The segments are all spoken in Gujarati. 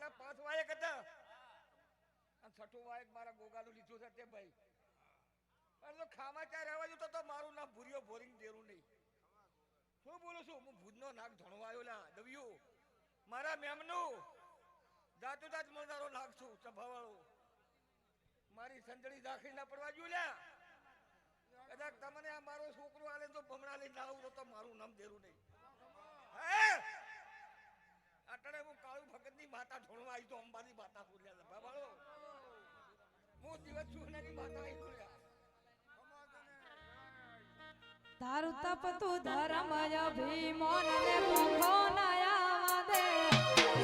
મારા 5 વાયક હતા અને 6ઠું વાયક મારા ગોગાનું લીધું છે તે ભાઈ. પણ તો ખામા ચાર રહેવા જો તો મારું નામ ભૂરિયો ભોરિંગ દેરું નહીં. શું બોલું છું હું ભૂજનો નાક ધણવા આવ્યો લા દવ્યું મારા મેમનું જાતો જાત મળનારો નાક છું સભાવાળો. મારી સંજળી દાખલી ના પડવા જો લ્યા. કદાચ તમને આ મારો છોકરો આલે તો બમણા લઈને આવું તો મારું નામ દેરું નહીં. અટણે હું કાળુ ભગત ની માતા ઢોળવા આવી તો અંબાની માતા બોલ્યા સભાવાળો. હું દિવસ સુહનાની માતા આવી બોલ્યા. તારું તપ તું ધર્મય ભીમોન ને પોખો નયા દે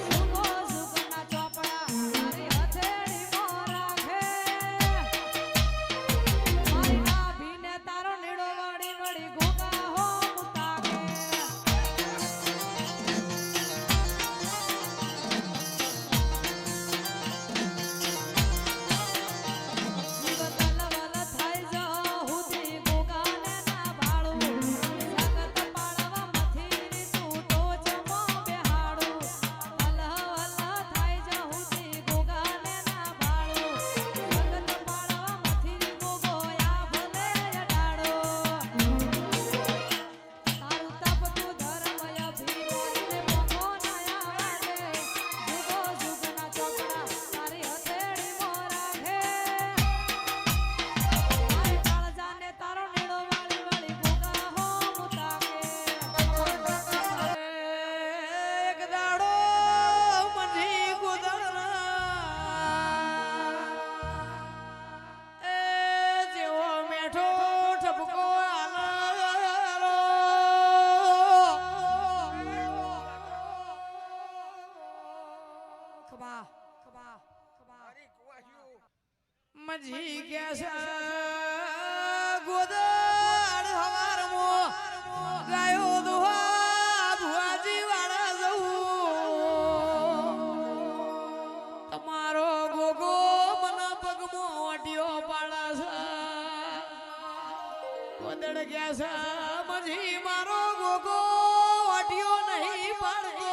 સુગો સુગના ચોપડા તારી હથેળી મો રાખે મારી નાભીને તારો નીડો વળી વળી ગોગા હો મુતાકે મજી ગયા ગોદડ હવારમો ગાયો દુહા ભુવાજી વાળા જવું તમારો ગોગો મને પગમો ઓઢિયો પાડા છે ગોદડ ગયા છે મજી મારો ગોગો ઓઢિયો નહીં પાડતો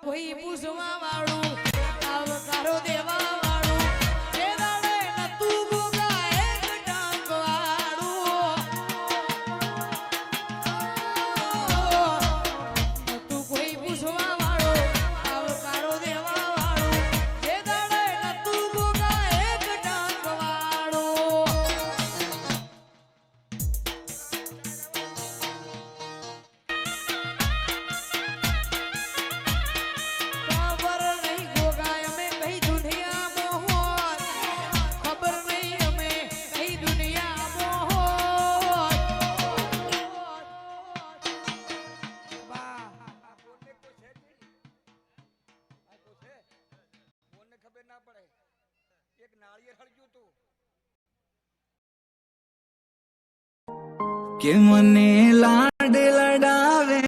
કોઈ પૂછવા વાળું આવકારો દેવા વાળું જે દાડે નતું ગોગા એક ડાંગ વાળું નતું કોઈ પૂછવા વાળું આવકારો દેવા વાળું જે દાડે નતું ગોગા એક ડાંગ વાળું એક નાળિયેર હળગ્યું તું કે મને લાડ લડાવે